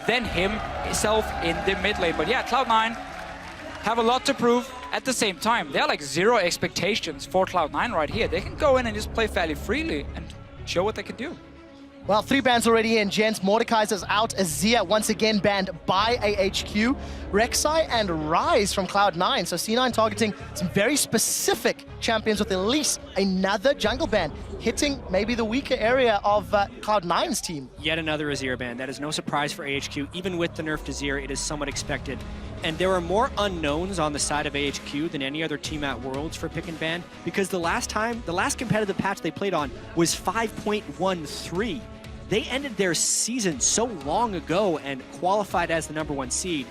than himself in the mid lane. But yeah, Cloud9 have a lot to prove. At the same time, they're like zero expectations for Cloud9 right here. They can go in and just play fairly freely and show what they can do. Well, 3 bans already in, gents. Mordekaiser's out. AZike once again banned by ahq. Rek'Sai and Ryze from Cloud9. So C9 targeting some very specific champions with at least another jungle ban, hitting maybe the weaker area of Cloud9's team. Yet another Azir ban. That is no surprise for ahq. Even with the nerf to Azir, it is somewhat expected. And there are more unknowns on the side of ahq than any other team at Worlds for pick and ban, because the last competitive patch they played on was 5.13. They ended their season so long ago and qualified as the #1 seed.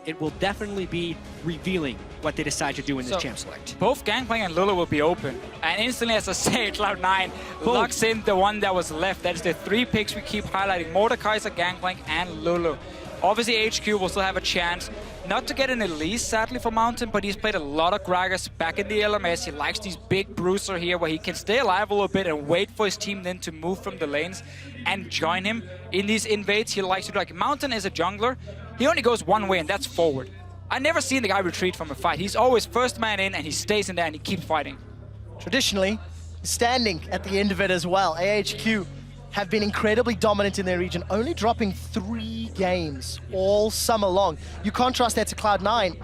It will definitely be revealing what they decide to do in this champ select. Both Gangplank and Lulu will be open. And instantly, as I say, Cloud9 locks in the one that was left. That is the 3 picks we keep highlighting: Mordekaiser, Gangplank, and Lulu. Obviously, ahq will still have a chance. Not to get an Elise, sadly, for Mountain, but he's played a lot of Gragas back in the LMS. He likes these big bruiser here where he can stay alive a little bit and wait for his team then to move from the lanes and join him in these invades. He likes to do like Mountain is a jungler. He only goes one way, and that's forward. I've never seen the guy retreat from a fight. He's always first man in, and he stays in there, and he keeps fighting. Traditionally, standing at the end of it as well. ahq have been incredibly dominant in their region, only dropping 3 games all summer long. You contrast that to Cloud9.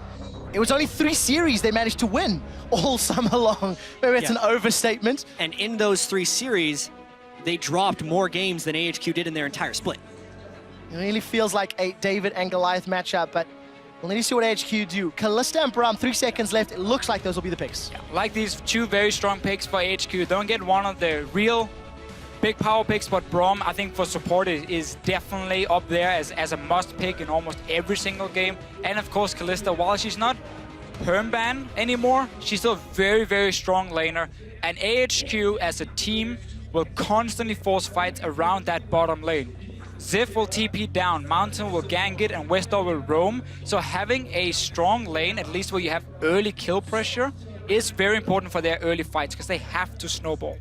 It was only 3 series they managed to win all summer long. Maybe it's an overstatement. And in those 3 series, they dropped more games than ahq did in their entire split. It really feels like a David and Goliath matchup, but we'll need to see what ahq do. Kalista and Braum, 3 seconds left. It looks like those will be the picks. Yeah, like these 2 very strong picks for ahq. Don't get one of the real big power picks, but Braum, I think for support, is definitely up there as a must pick in almost every single game. And of course, Kalista, while she's not perm ban anymore, she's still a very, very strong laner. And ahq as a team will constantly force fights around that bottom lane. Ziv will TP down, Mountain will gank it, and Westor will roam. So having a strong lane, at least where you have early kill pressure, is very important for their early fights, because they have to snowball.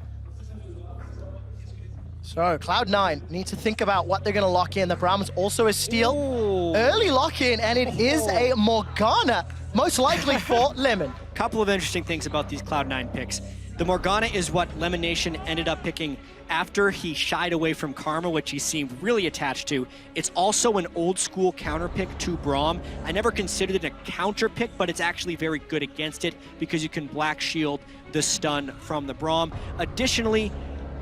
So Cloud9 need to think about what they're going to lock in. The Braum's also a steal. Ooh. Early lock-in, and it is a Morgana, most likely for Lemon. Couple of interesting things about these Cloud9 picks. The Morgana is what Lemon Nation ended up picking after he shied away from Karma, which he seemed really attached to. It's also an old school counter pick to Braum. I never considered it a counter pick, but it's actually very good against it because you can black shield the stun from the Braum. Additionally,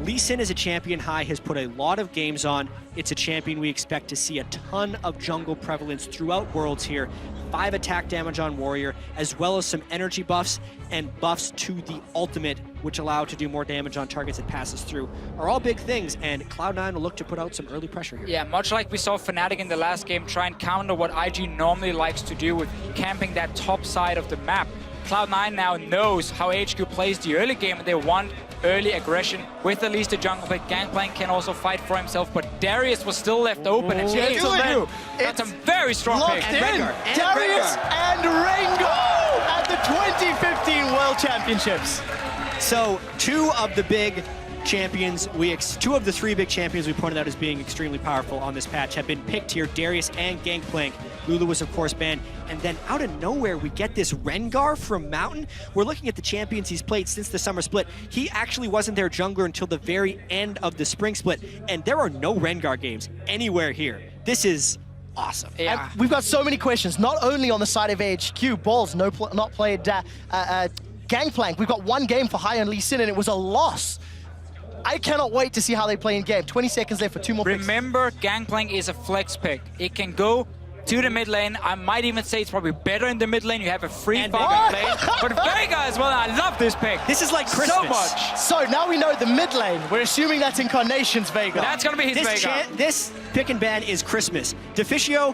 Lee Sin is a champion High has put a lot of games on. It's a champion we expect to see a ton of jungle prevalence throughout Worlds here. 5 attack damage on Warrior, as well as some energy buffs and buffs to the ultimate, which allow to do more damage on targets it passes through, are all big things, and Cloud9 will look to put out some early pressure here. Yeah, much like we saw Fnatic in the last game try and counter what IG normally likes to do with camping that top side of the map. Cloud9 now knows how ahq plays the early game, and they want early aggression with at least a jungle pick. Gangplank can also fight for himself, but Darius was still left open, and Gentleman got some very strong picks. Darius and Rengar at the 2015 World Championships. So 2 of the big champions, 2 of the 3 big champions we pointed out as being extremely powerful on this patch have been picked here, Darius and Gangplank. Lulu was, of course, banned. And then out of nowhere, we get this Rengar from Mountain. We're looking at the champions he's played since the summer split. He actually wasn't their jungler until the very end of the spring split. And there are no Rengar games anywhere here. This is awesome. Yeah. And we've got so many questions, not only on the side of ahq. Balls not played Gangplank. We've got 1 game for High on Lee Sin, and it was a loss. I cannot wait to see how they play in game. 20 seconds left for 2 more picks. Remember, Gangplank is a flex pick. It can go to the mid lane. I might even say it's probably better in the mid lane. You have a free farming lane. But Vega as well, I love this pick. This is like Christmas. So much. So now we know the mid lane. We're assuming that's Incarnation's Vega. That's going to be his Vega. This pick and ban is Christmas. Deficio,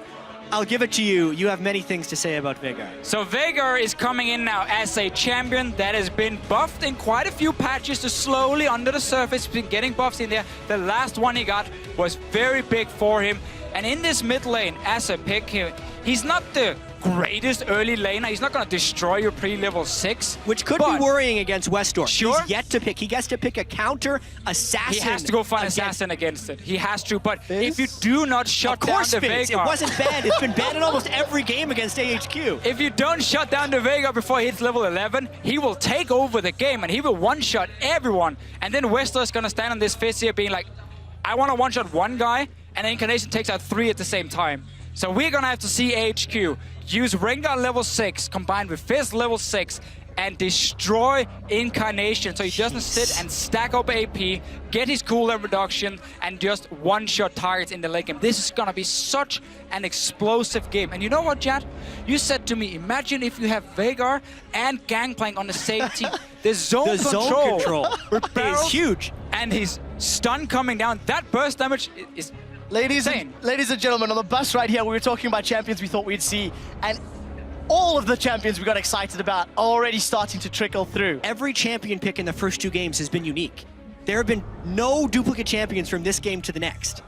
I'll give it to you. You have many things to say about Vega. So Vega is coming in now as a champion that has been buffed in quite a few patches to slowly under the surface, been getting buffs in there. The last one he got was very big for him. And in this mid lane, as a pick here, he's not the greatest early laner. He's not going to destroy your pre-level 6. Which could be worrying against Westor. Sure. He's yet to pick. He gets to pick a counter assassin. He has to go find assassin against it. He has to. But if you do not shut down the Veigar... It wasn't banned. It's been banned in almost every game against AHQ. If you don't shut down the Veigar before he hits level 11, he will take over the game and he will one-shot everyone. And then Westor is going to stand on this fist here being like, I want to one-shot one guy, and Incarnation takes out 3 at the same time. So we're going to have to see AHQ use Rengar level 6 combined with Fizz level 6 and destroy Incarnation so he doesn't sit and stack up AP, get his cooldown reduction, and just one-shot targets in the late game. This is going to be such an explosive game. And you know what, Jad? You said to me, imagine if you have Veigar and Gangplank on the same team. The zone control is huge. And his stun coming down. That burst damage is Ladies and gentlemen, on the bus right here, we were talking about champions we thought we'd see, and all of the champions we got excited about are already starting to trickle through. Every champion pick in the first 2 games has been unique. There have been no duplicate champions from this game to the next,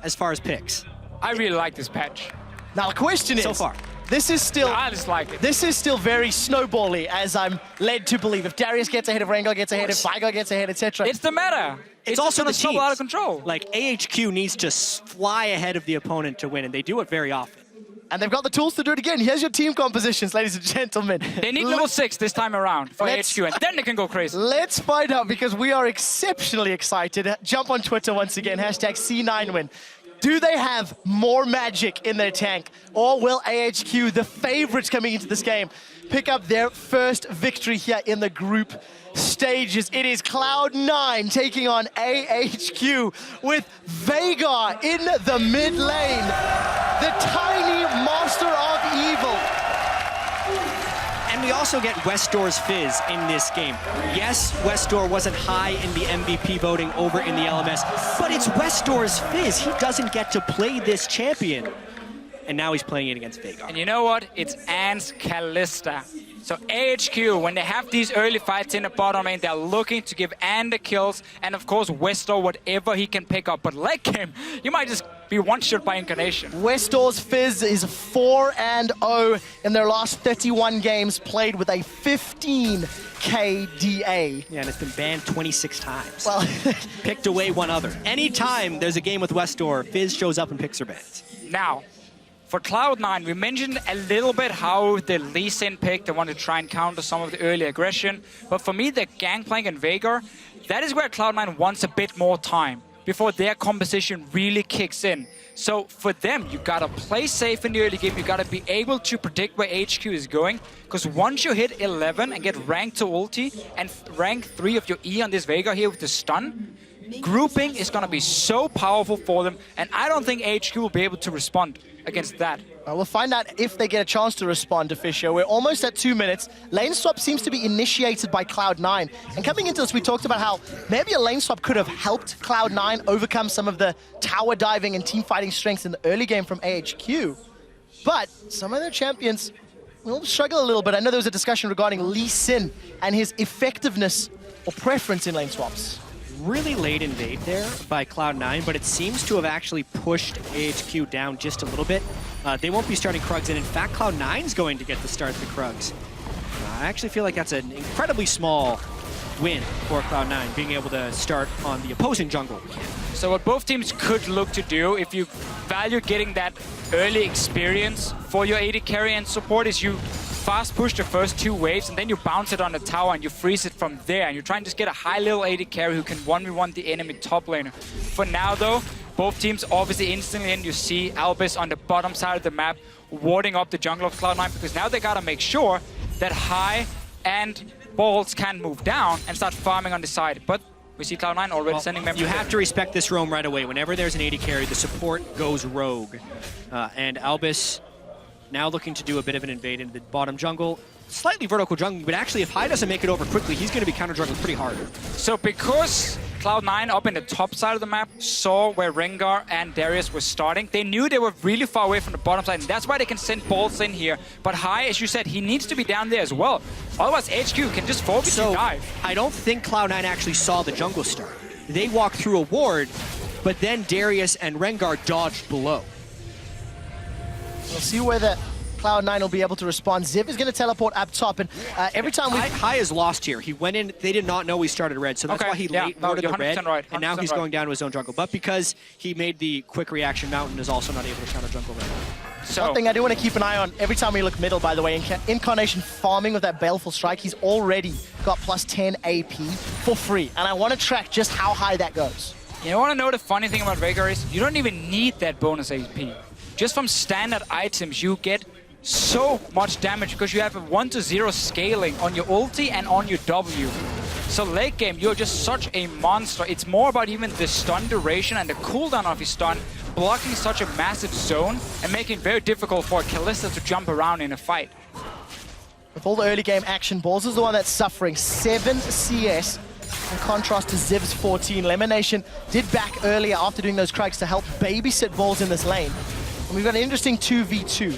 as far as picks. I really like this patch. Now the question is, so far, this is still I just like it. This is still very snowbally, as I'm led to believe. If Darius gets ahead, if Rengar gets ahead, if Veigar gets ahead, etc. It's the meta. It's also the teams. Out of control. Like, AHQ needs to fly ahead of the opponent to win, and they do it very often. And they've got the tools to do it again. Here's your team compositions, ladies and gentlemen. They need level 6 this time around for AHQ, and then they can go crazy. Let's find out, because we are exceptionally excited. Jump on Twitter once again, hashtag C9win. Do they have more magic in their tank, or will AHQ, the favorites coming into this game, pick up their first victory here in the group stages? It is Cloud9 taking on AHQ with Veigar in the mid lane, the tiny master of evil. And we also get Westor's Fizz in this game. Yes, Westor wasn't high in the MVP voting over in the LMS, but it's Westor's Fizz. He doesn't get to play this champion. And now he's playing it against Veigar. And you know what? It's Ant's Kalista. So AHQ, when they have these early fights in the bottom lane, they're looking to give Ant the kills, and of course Westor whatever he can pick up. But late game, you might just be one-shot by Incarnation. Westor's Fizz is 4-0 in their last 31 games played with a 15 KDA. Yeah, and it's been banned 26 times. Well, picked away one other. Anytime there's a game with Westor, Fizz shows up and picks her bans. Now, for Cloud9, we mentioned a little bit how the Lee Sin pick, they want to try and counter some of the early aggression. But for me, the Gangplank and Veigar, that is where Cloud9 wants a bit more time before their composition really kicks in. So for them, you gotta play safe in the early game. You gotta be able to predict where HQ is going. Because once you hit 11 and get rank to ulti and rank 3 of your E on this Veigar here with the stun, grouping is gonna be so powerful for them. And I don't think HQ will be able to respond against that. We'll find out if they get a chance to respond to Fisher. We're almost at 2 minutes. Lane swap seems to be initiated by Cloud9. And coming into this, we talked about how maybe a lane swap could have helped Cloud9 overcome some of the tower diving and team fighting strengths in the early game from AHQ. But some of their champions will struggle a little bit. I know there was a discussion regarding Lee Sin and his effectiveness or preference in lane swaps. Really late invade there by Cloud9, but it seems to have actually pushed AHQ down just a little bit. They won't be starting Krugs, and in fact, Cloud9's going to get to start the Krugs. I actually feel like that's an incredibly small win for Cloud9, being able to start on the opposing jungle. So what both teams could look to do, if you value getting that early experience for your AD carry and support, is you fast push the first 2 waves and then you bounce it on the tower and you freeze it from there. And you try and just get a high level AD carry who can 1v1 the enemy top laner. For now though, both teams obviously instantly in. You see Albus on the bottom side of the map warding up the jungle of Cloud9, because now they gotta make sure that High and Balls can move down and start farming on the side. But we see Cloud9 already sending members. You have to respect this roam right away. Whenever there's an AD carry, the support goes rogue. And Albus now looking to do a bit of an invade into the bottom jungle. Slightly vertical jungle, but actually if High doesn't make it over quickly, he's going to be counter-jungling pretty hard. So because Cloud9 up in the top side of the map saw where Rengar and Darius were starting, they knew they were really far away from the bottom side, and that's why they can send Balls in here. But High, as you said, he needs to be down there as well. Otherwise, HQ can just focus and dive. I don't think Cloud9 actually saw the jungle start. They walked through a ward, but then Darius and Rengar dodged below. We'll see where the Cloud9 will be able to respond. Ziv is going to teleport up top, and every time we... High is lost here. He went in, they did not know he started red, so that's why he late warded the red, right, and now he's going down to his own jungle. But because he made the quick reaction, Mountain is also not able to counter jungle red. So, one thing I do want to keep an eye on, every time we look middle, by the way, Incarnation farming with that Baleful Strike, he's already got plus 10 AP for free, and I want to track just how high that goes. You want to know the funny thing about Veigar is you don't even need that bonus AP. Just from standard items, you get so much damage because you have a 1-to-0 scaling on your ulti and on your W. So late game, you're just such a monster. It's more about even the stun duration and the cooldown of his stun, blocking such a massive zone and making it very difficult for Kalista to jump around in a fight. With all the early game action, Balls is the one that's suffering 7 CS in contrast to Ziv's 14. Lemonation did back earlier after doing those Krugs to help babysit Balls in this lane. And we've got an interesting 2v2.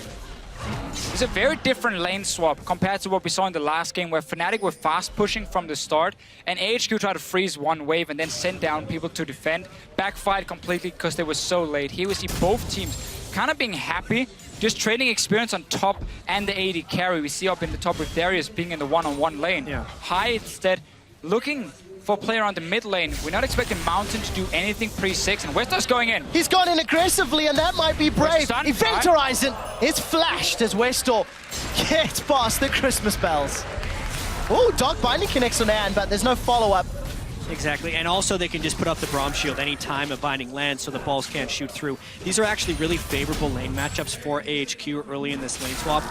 It's a very different lane swap compared to what we saw in the last game where Fnatic were fast pushing from the start and ahq tried to freeze one wave and then send down people to defend. Backfired completely because they were so late. Here we see both teams kind of being happy, just trading experience on top and the AD carry. We see up in the top with Darius being in the one-on-one lane. Yeah. High instead looking for a player on the mid lane. We're not expecting Mountain to do anything pre-6, and Westor's going in. He's gone in aggressively, and that might be brave. Event Horizon is flashed as Westor gets past the Christmas bells. Oh, Dark Binding connects on Anne, but there's no follow-up. Exactly, and also they can just put up the Braum Shield any time a Binding lands so the balls can't shoot through. These are actually really favorable lane matchups for ahq early in this lane swap.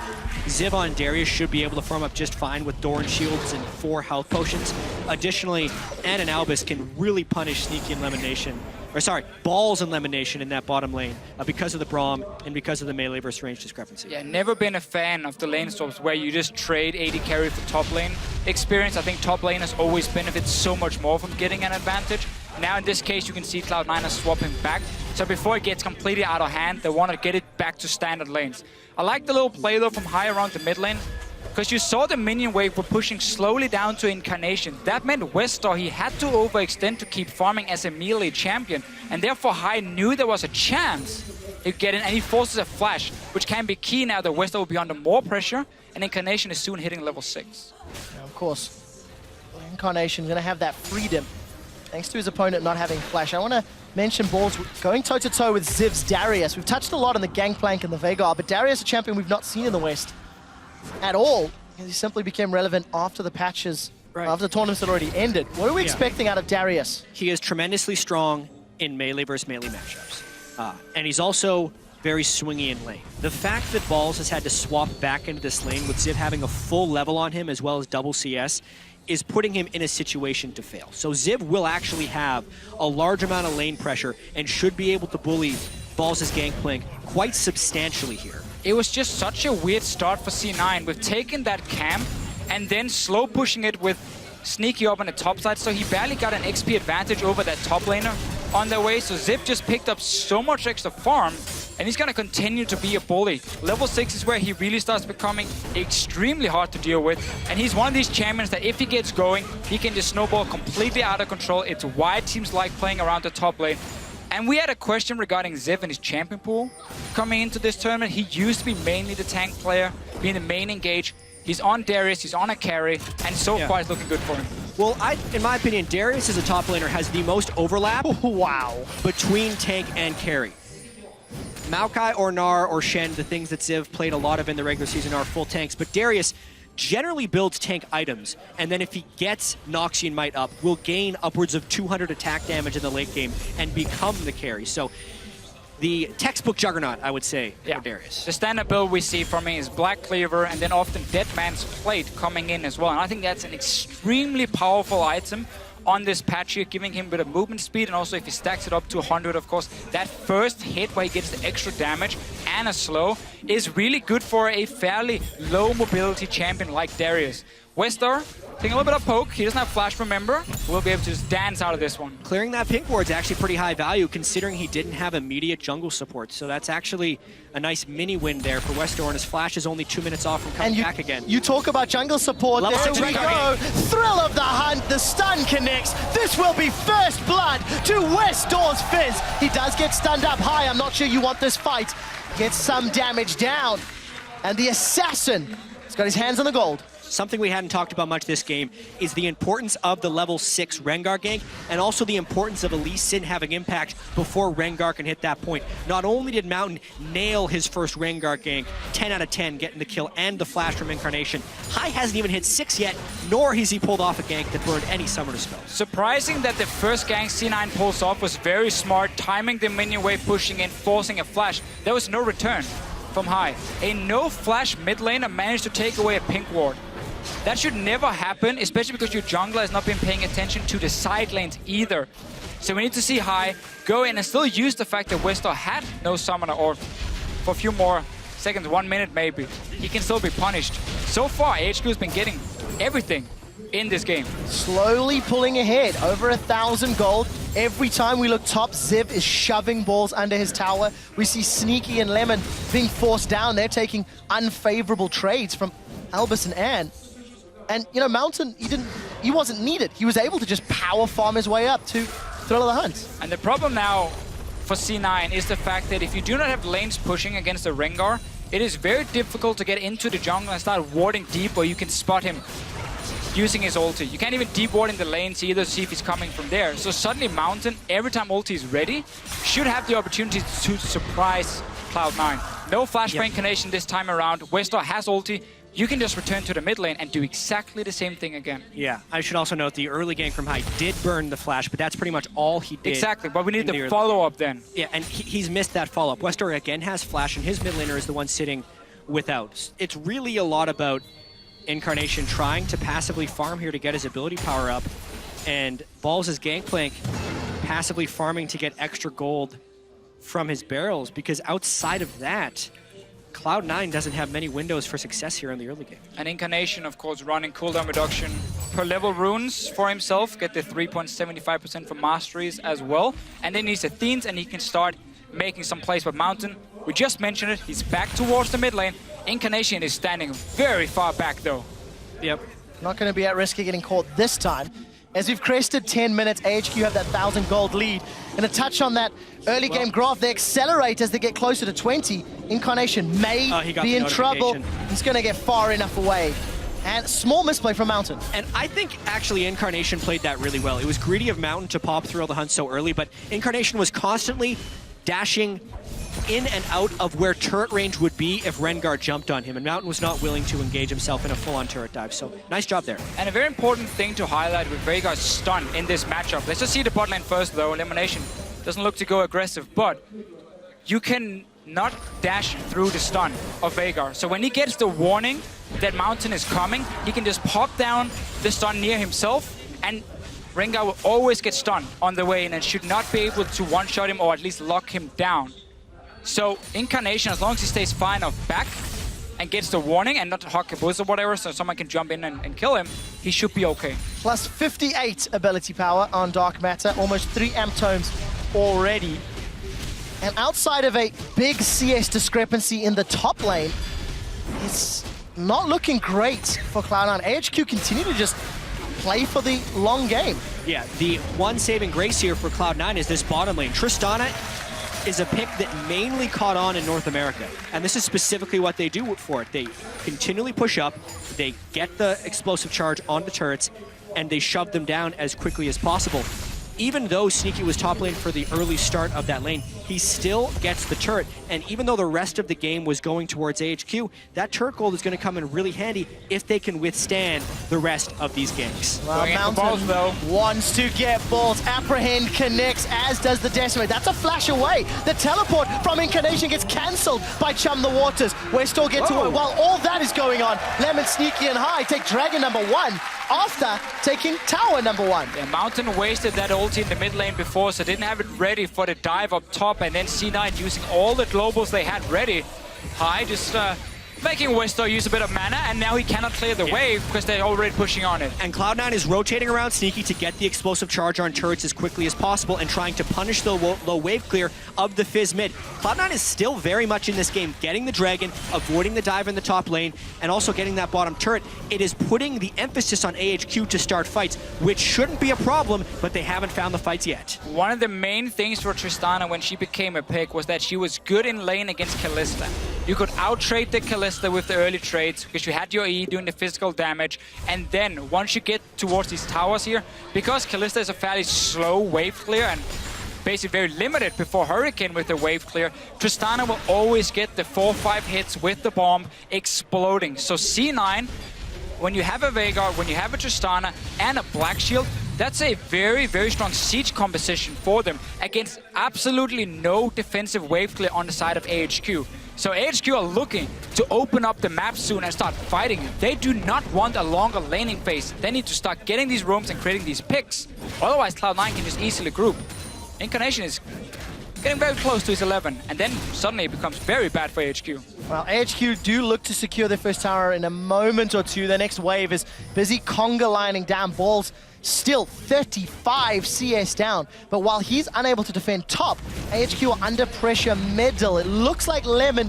Ziv on Darius should be able to farm up just fine with Doran Shields and 4 health potions. Additionally, Ann and Albus can really punish Sneaky and Lemonation. Or sorry, Balls and Lemonation in that bottom lane because of the Braum and because of the melee versus range discrepancy. Yeah, never been a fan of the lane swaps where you just trade AD carry for top lane experience. I think top laners always benefit so much more from getting an advantage. Now in this case, you can see Cloud9 is swapping back. So before it gets completely out of hand, they want to get it back to standard lanes. I like the little play though from high around the mid lane, because you saw the minion wave were pushing slowly down to Incarnation. That meant Westor, he had to overextend to keep farming as a melee champion, and therefore High knew there was a chance he'd get in, and he forces a flash, which can be key now that Westor will be under more pressure, and Incarnation is soon hitting level 6. Now, of course, Incarnation's going to have that freedom, thanks to his opponent not having flash. I want to mention Balls going toe-to-toe with Ziv's Darius. We've touched a lot on the Gangplank and the Veigar, but Darius, a champion we've not seen in the West at all. He simply became relevant after the patches, after the tournaments had already ended. What are we expecting out of Darius? He is tremendously strong in melee versus melee matchups. And he's also very swingy in lane. The fact that Balls has had to swap back into this lane with Ziv having a full level on him as well as double CS is putting him in a situation to fail. So Ziv will actually have a large amount of lane pressure and should be able to bully Balls' Gangplank quite substantially here. It was just such a weird start for C9. We've taken that camp and then slow pushing it with Sneaky up on the top side, so he barely got an XP advantage over that top laner on their way. So Ziv just picked up so much extra farm, and he's going to continue to be a bully. Level 6 is where he really starts becoming extremely hard to deal with, and he's one of these champions that if he gets going, he can just snowball completely out of control. It's why teams like playing around the top lane. And we had a question regarding Ziv and his champion pool coming into this tournament. He used to be mainly the tank player, being the main engage. He's on Darius, he's on a carry, and so far it's looking good for him. Well, in my opinion, Darius as a top laner has the most overlap between tank and carry. Maokai or Gnar or Shen, the things that Ziv played a lot of in the regular season, are full tanks, but Darius generally builds tank items, and then if he gets Noxian Might up, will gain upwards of 200 attack damage in the late game and become the carry. So the textbook juggernaut, I would say, for Darius. The standard build we see from him is Black Cleaver and then often Dead Man's Plate coming in as well. And I think that's an extremely powerful item on this patch here, giving him a bit of movement speed, and also if he stacks it up to 100, of course, that first hit where he gets the extra damage and a slow is really good for a fairly low mobility champion like Darius. Westor, taking a little bit of poke. He doesn't have flash, remember. We'll be able to just dance out of this one. Clearing that pink ward is actually pretty high value considering he didn't have immediate jungle support. So that's actually a nice mini win there for Westor, and his flash is only 2 minutes off from coming back again. You talk about jungle support. Level There 6 we go. Thrill of the hunt. The stun connects. This will be first blood to Westor's Fizz. He does get stunned up high. I'm not sure you want this fight. Gets some damage down. And the Assassin has got his hands on the gold. Something we hadn't talked about much this game is the importance of the level 6 Rengar gank, and also the importance of Elise Sin having impact before Rengar can hit that point. Not only did Mountain nail his first Rengar gank, 10 out of 10, getting the kill and the flash from Incarnation, High hasn't even hit 6 yet, nor has he pulled off a gank that burned any summoner spell. Surprising that the first gank C9 pulls off was very smart, timing the minion wave, pushing in, forcing a flash. There was no return from High. A no-flash mid laner managed to take away a pink ward. That should never happen, especially because your jungler has not been paying attention to the side lanes either. So we need to see High go in and still use the fact that Westar had no summoner, or for a few more seconds, 1 minute maybe, he can still be punished. So far, AHQ has been getting everything in this game. Slowly pulling ahead, over 1,000 gold. Every time we look top, Ziv is shoving balls under his tower. We see Sneaky and Lemon being forced down. They're taking unfavorable trades from Albus and Anne. And, you know, Mountain, he wasn't needed. He was able to just power farm his way up to Thrill of the Hunt. And the problem now for C9 is the fact that if you do not have lanes pushing against the Rengar, it is very difficult to get into the jungle and start warding deep where you can spot him using his ulti. You can't even deep ward in the lanes either to see if he's coming from there. So suddenly Mountain, every time ulti is ready, should have the opportunity to surprise Cloud9. No flashbang Incarnation this time around. Westar has ulti. You can just return to the mid lane and do exactly the same thing again. Yeah, I should also note the early gank from High did burn the flash, but that's pretty much all he did. Exactly, but we need the follow-up then. Yeah, and he's missed that follow-up. Westar again has flash, and his mid laner is the one sitting without. It's really a lot about Incarnation trying to passively farm here to get his ability power up, and Balls' Gangplank passively farming to get extra gold from his barrels, because outside of that, Cloud9 doesn't have many windows for success here in the early game. And Incarnation, of course, running cooldown reduction per level runes for himself, get the 3.75% for masteries as well. And then he's Athenes and he can start making some plays. But Mountain, we just mentioned it, he's back towards the mid lane. Incarnation is standing very far back though. Yep. Not going to be at risk of getting caught this time. As we've crested 10 minutes, AHQ have that 1,000 gold lead. And a touch on that early game graph, they accelerate as they get closer to 20. Incarnation may be in trouble. He's going to get far enough away. And small misplay from Mountain. And I think actually Incarnation played that really well. It was greedy of Mountain to pop Thrill the Hunt so early, but Incarnation was constantly dashing in and out of where turret range would be if Rengar jumped on him, and Mountain was not willing to engage himself in a full-on turret dive, so nice job there. And a very important thing to highlight with Veigar's stun in this matchup. Let's just see the bot lane first though. Elimination doesn't look to go aggressive, but you can not dash through the stun of Veigar. So when he gets the warning that Mountain is coming, he can just pop down the stun near himself, and Rengar will always get stunned on the way in and should not be able to one-shot him or at least lock him down. So Incarnation, as long as he stays far enough back and gets the warning and not ahq-eSport or whatever, so someone can jump in and kill him, he should be okay. Plus 58 ability power on Dark Matter, almost 3 amp tomes already. And outside of a big CS discrepancy in the top lane, it's not looking great for Cloud9. AHQ continue to just play for the long game. Yeah, the one saving grace here for Cloud9 is this bottom lane. Tristana is a pick that mainly caught on in North America, and this is specifically what they do for it. They continually push up, they get the explosive charge onto turrets, and they shove them down as quickly as possible. Even though Sneaky was top lane for the early start of that lane, he still gets the turret, and even though the rest of the game was going towards AHQ, that turret gold is going to come in really handy if they can withstand the rest of these ganks. Well, Mountain wants to get balls. Apprehend connects, as does the Decimate. That's a flash away. The teleport from Incarnation gets cancelled by Chum the Waters. Westar gets away. While all that is going on, Lemon, Sneaky, and High take Dragon number 1 after taking Tower number 1. Yeah, Mountain wasted that ulti in the mid lane before, so didn't have it ready for the dive up top, and then C9 using all the globals they had ready. High just making Westar use a bit of mana, and now he cannot clear the wave because they're already pushing on it. And Cloud9 is rotating around Sneaky to get the explosive charge on turrets as quickly as possible and trying to punish the low wave clear of the Fizz mid. Cloud9 is still very much in this game, getting the Dragon, avoiding the dive in the top lane, and also getting that bottom turret. It is putting the emphasis on AHQ to start fights, which shouldn't be a problem, but they haven't found the fights yet. One of the main things for Tristana when she became a pick was that she was good in lane against Kalista. You could out-trade the Kalista with the early trades because you had your E doing the physical damage. And then once you get towards these towers here, because Kalista is a fairly slow wave clear and basically very limited before Hurricane with the wave clear, Tristana will always get the 4-5 hits with the bomb exploding. So C9, when you have a Veigar, when you have a Tristana and a Black Shield, that's a very, very strong siege composition for them against absolutely no defensive wave clear on the side of AHQ. So AHQ are looking to open up the map soon and start fighting. They do not want a longer laning phase. They need to start getting these roams and creating these picks. Otherwise, Cloud9 can just easily group. Incarnation is getting very close to his 11, and then suddenly it becomes very bad for AHQ. Well, AHQ do look to secure their first tower in a moment or two. Their next wave is busy conga lining down. Balls still 35 CS down. But while he's unable to defend top, AHQ are under pressure middle. It looks like Lemon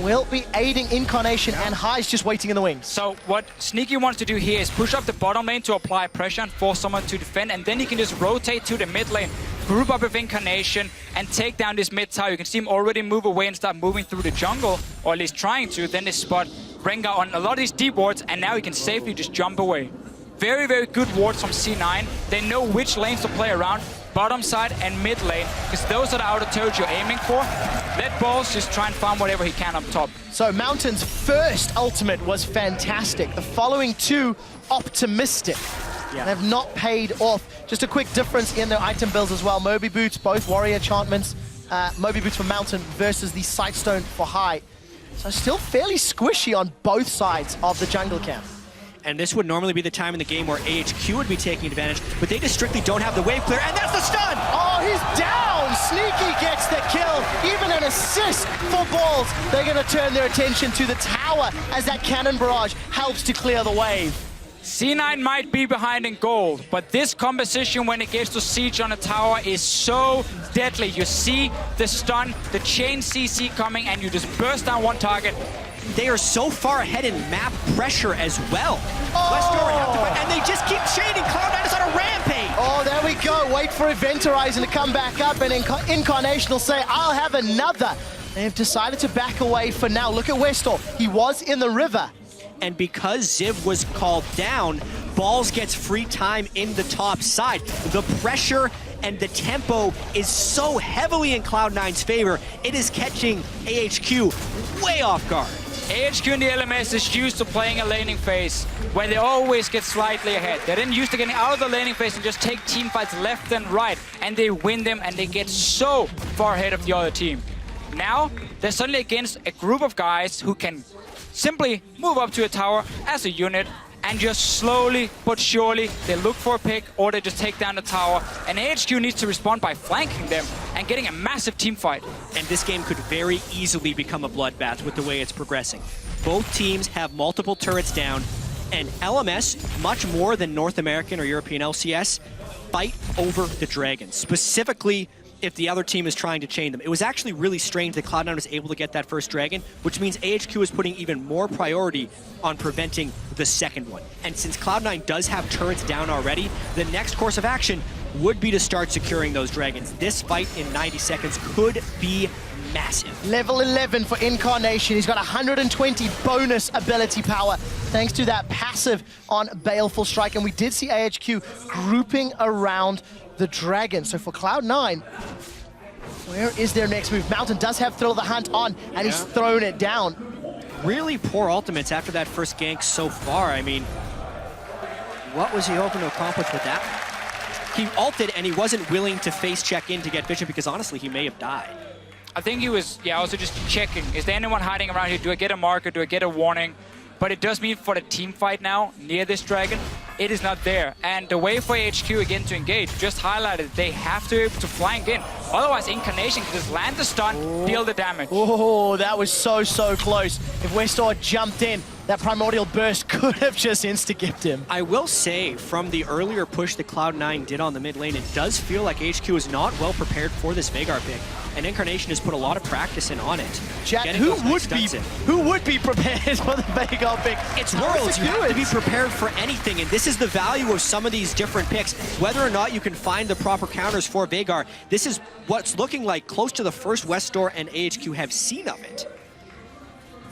will be aiding Incarnation, and High's just waiting in the wings. So what Sneaky wants to do here is push up the bottom lane to apply pressure and force someone to defend, and then he can just rotate to the mid lane, group up with Incarnation, and take down this mid tower. You can see him already move away and start moving through the jungle, or at least trying to. Then they spot Rengar on a lot of these deep wards, and now he can safely just jump away. Very, very good wards from C9. They know which lanes to play around, bottom side and mid lane, because those are the outer turrets you're aiming for. Let Balls just try and farm whatever he can up top. So Mountain's first ultimate was fantastic. The following two, optimistic. Yeah. They have not paid off. Just a quick difference in their item builds as well. Moby Boots, both warrior enchantments. Moby Boots for Mountain versus the Sightstone for High. So still fairly squishy on both sides of the jungle camp. And this would normally be the time in the game where AHQ would be taking advantage, but they just strictly don't have the wave clear, and that's the stun! Oh, he's down! Sneaky gets the kill, even an assist for Balls. They're gonna turn their attention to the tower as that cannon barrage helps to clear the wave. C9 might be behind in gold, but this composition when it gets to siege on a tower is so deadly. You see the stun, the chain CC coming, and you just burst down one target. They are so far ahead in map pressure as well. Oh. Westdoor have to fight, and they just keep chaining. Cloud9 is on a rampage. Oh, there we go. Wait for Event Horizon to come back up, and Incarnation will say, I'll have another. They've decided to back away for now. Look at Westdoor. He was in the river. And because Ziv was called down, Balls gets free time in the top side. The pressure and the tempo is so heavily in Cloud9's favor, it is catching AHQ way off guard. AHQ in the LMS is used to playing a laning phase where they always get slightly ahead. They're then used to getting out of the laning phase and just take team fights left and right, and they win them and they get so far ahead of the other team. Now, they're suddenly against a group of guys who can simply move up to a tower as a unit, and just slowly but surely they look for a pick or they just take down the tower, and AHQ needs to respond by flanking them and getting a massive team fight. And this game could very easily become a bloodbath with the way it's progressing. Both teams have multiple turrets down, and LMS, much more than North American or European LCS, fight over the dragons, specifically if the other team is trying to chain them. It was actually really strange that Cloud9 was able to get that first dragon, which means AHQ is putting even more priority on preventing the second one. And since Cloud9 does have turrets down already, the next course of action would be to start securing those dragons. This fight in 90 seconds could be massive. Level 11 for Incarnation. He's got 120 bonus ability power thanks to that passive on Baleful Strike. And we did see AHQ grouping around the dragon. So for Cloud9, where is their next move? Mountain does have Thrill of the Hunt on, and he's thrown it down. Really poor ultimates after that first gank so far. I mean, what was he hoping to accomplish with that? He ulted and he wasn't willing to face check in to get vision because honestly, he may have died. I think he was, also just checking. Is there anyone hiding around here? Do I get a marker? Do I get a warning? But it does mean for the team fight now, near this dragon, it is not there. And the way for HQ again to engage, just highlighted, they have to be able to flank in. Otherwise, Incarnation can just land the stun, deal the damage. Oh, that was so close. If Westdoor jumped in, that Primordial Burst could have just insta-gipped him. I will say, from the earlier push that Cloud9 did on the mid lane, it does feel like HQ is not well prepared for this Veigar pick. And Incarnation has put a lot of practice in on it. Jack, who would be prepared for the Veigar pick? It's Worlds. You have to be prepared for anything, and this is the value of some of these different picks. Whether or not you can find the proper counters for Veigar, this is what's looking like close to the first Westdoor and AHQ have seen of it.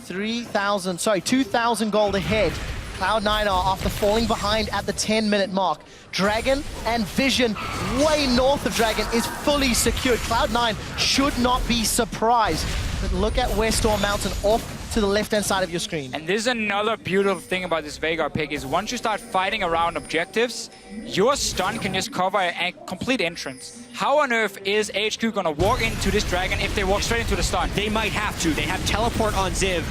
2,000 gold ahead. Cloud9 are after falling behind at the 10-minute mark. Dragon and Vision, way north of Dragon, is fully secured. Cloud9 should not be surprised. But look at Westor Mountain off to the left-hand side of your screen. And this is another beautiful thing about this Veigar pick is once you start fighting around objectives, your stun can just cover a complete entrance. How on earth is AHQ gonna walk into this Dragon if they walk straight into the stun? They might have to. They have teleport on Ziv,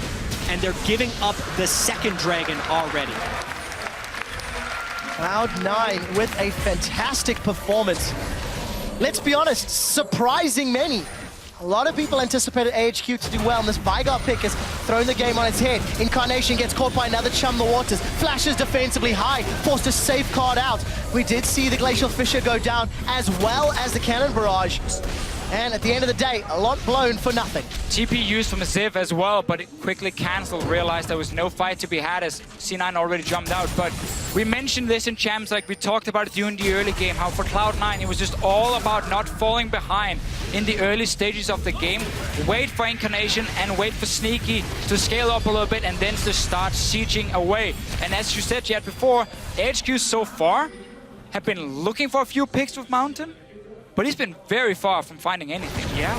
and they're giving up the second Dragon already. Cloud9 with a fantastic performance. Let's be honest, surprising many. A lot of people anticipated AHQ to do well, and this Veigar pick has thrown the game on its head. Incarnation gets caught by another Chum the Waters. Flashes defensively high, forced to safeguard out. We did see the Glacial Fissure go down, as well as the Cannon Barrage. And at the end of the day, a lot blown for nothing. TP used from Ziv as well, but it quickly cancelled, realized there was no fight to be had as C9 already jumped out. But we mentioned this in Champs, like we talked about it during the early game, how for Cloud9 it was just all about not falling behind in the early stages of the game. Wait for Incarnation and wait for Sneaky to scale up a little bit and then to start sieging away. And as you said yet before, AHQ so far have been looking for a few picks with Mountain, but he's been very far from finding anything. Yeah,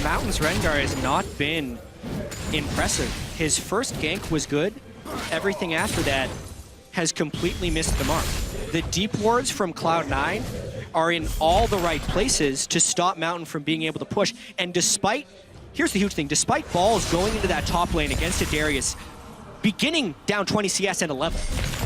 Mountain's Rengar has not been impressive. His first gank was good. Everything after that has completely missed the mark. The deep wards from Cloud9 are in all the right places to stop Mountain from being able to push. And despite, here's the huge thing, despite Balls going into that top lane against a Darius, beginning down 20 CS and a level,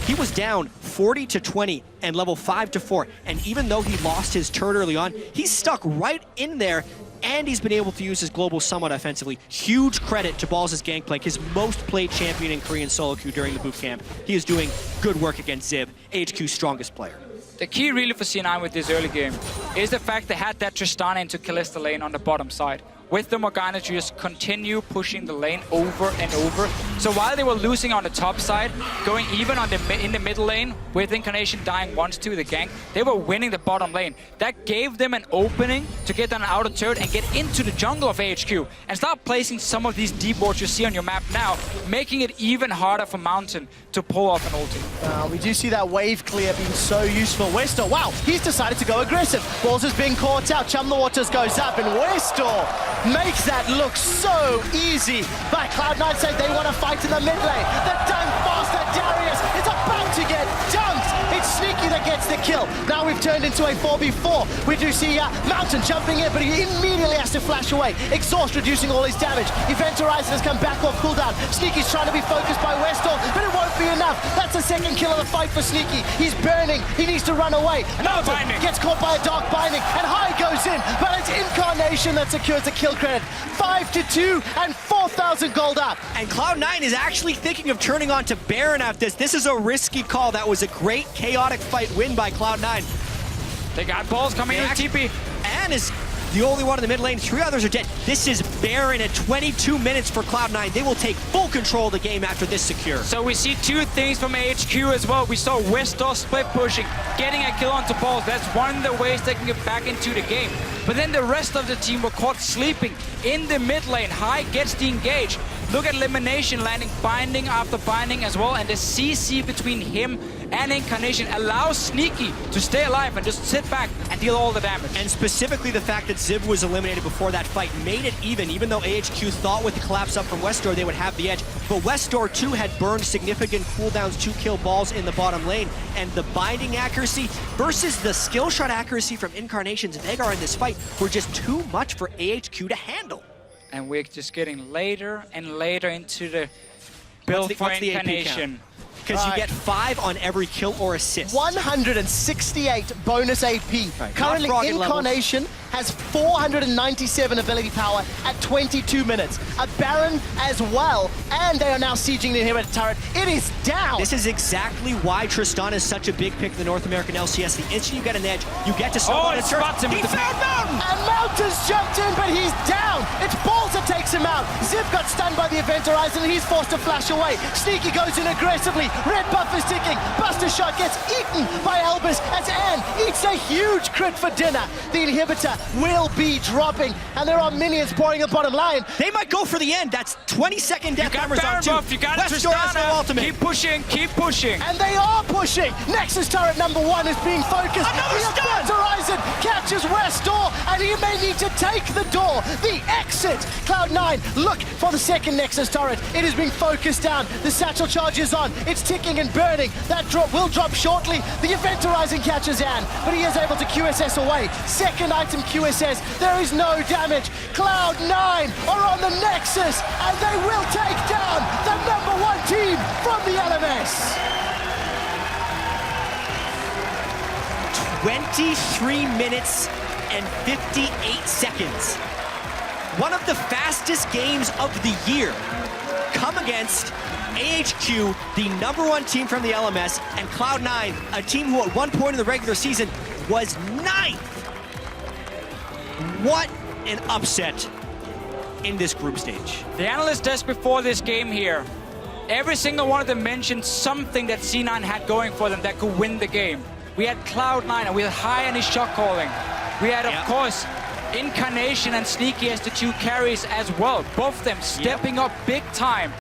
he was down 40 to 20 and level 5 to 4. And even though he lost his turret early on, he's stuck right in there, and he's been able to use his global somewhat offensively. Huge credit to Balls' gangplank, his most played champion in Korean solo queue during the boot camp. He is doing good work against Ziv, AHQ's strongest player. The key really for C9 with this early game is the fact they had that Tristana into Kalista lane on the bottom side. With the Morgana to just continue pushing the lane over and over. So while they were losing on the top side, going even on in the middle lane, with Incarnation dying once to the gank, they were winning the bottom lane. That gave them an opening to get on an outer turret and get into the jungle of AHQ and start placing some of these deep wards you see on your map now, making it even harder for Mountain to pull off an ulti. We do see that wave clear being so useful. Westor, wow, he's decided to go aggressive. Balls is being caught out. Chum the Waters goes up, and Westor makes that look so easy. But Cloud9 say they want to fight in the mid lane. The dunk faster Darius is about to get dunked. It's Sneaky that gets the kill. Now we've turned into a 4v4. We do see Mountain jumping in, but he immediately has to flash away. Exhaust reducing all his damage. Event Horizon has come back off cooldown. Sneaky's trying to be focused by Westor, but it won't be enough. That's the second kill of the fight for Sneaky. He's burning. He needs to run away. Mountain gets caught by a dark binding, and High goes in, but it's Incarnation that secures the kill credit. 5-2 and 4,000 gold up. And Cloud9 is actually thinking of turning on to Baron after this. This is a risky call. That was a great chaotic fight win by Cloud9. They got Balls coming in with TP. And is the only one in the mid lane. 3 others are dead. This is Baron at 22 minutes for Cloud9. They will take full control of the game after this secure. So we see 2 things from AHQ as well. We saw Westor split pushing, getting a kill onto Balls. That's one of the ways they can get back into the game. But then the rest of the team were caught sleeping in the mid lane. High gets the engage. Look at Elimination landing binding after binding as well, and the CC between him and Incarnation allows Sneaky to stay alive and just sit back and deal all the damage. And specifically the fact that Ziv was eliminated before that fight made it even though AHQ thought with the collapse up from Westor they would have the edge. But Westor too had burned significant cooldowns to kill Balls in the bottom lane, and the binding accuracy versus the skill shot accuracy from Incarnation's Veigar in this fight were just too much for AHQ to handle. And we're just getting later and later into the build for Incarnation. Because you get 5 on every kill or assist. 168 bonus AP. Right. Currently, Incarnation has 497 ability power at 22 minutes. A Baron as well, and they are now sieging the inhibitor turret. It is down. This is exactly why Tristana is such a big pick in the North American LCS. The instant you get an edge, you get to start on a turret. He found Mountain! And Mountain's jumped in, but he's down. It's Balls that takes him out. Zip got stunned by the Event Horizon and he's forced to flash away. Sneaky goes in aggressively. Red buff is ticking. Buster Shot gets eaten by Albus as Ann eats a huge crit for dinner. The inhibitor will be dropping and there are minions pouring the bottom line. They might go for the end. That's 20-second death timers on two. Buff, you got it, Westor has no Tristana. ultimate. Keep pushing, keep pushing. And they are pushing. Nexus turret number 1 is being focused. Another The stun! Event Horizon catches Westor and he may need to take the door. The exit. Cloud9 look for the second Nexus turret. It is being focused down. The satchel charge is on. It's ticking and burning. That drop will drop shortly. The Event Horizon catches Ann, but he is able to QSS away. Second item QSS. There is no damage. Cloud9 are on the Nexus and they will take down the number 1 team from the LMS. 23 minutes and 58 seconds. One of the fastest games of the year come against ahq, the number 1 team from the LMS, and Cloud9, a team who at one point in the regular season was 9th. What an upset in this group stage. The analyst desk before this game here, every single one of them mentioned something that C9 had going for them that could win the game. We had Cloud9 and we had High on his shot calling. We had, of course, Incarnation and Sneaky as the 2 carries as well. Both of them stepping up big time.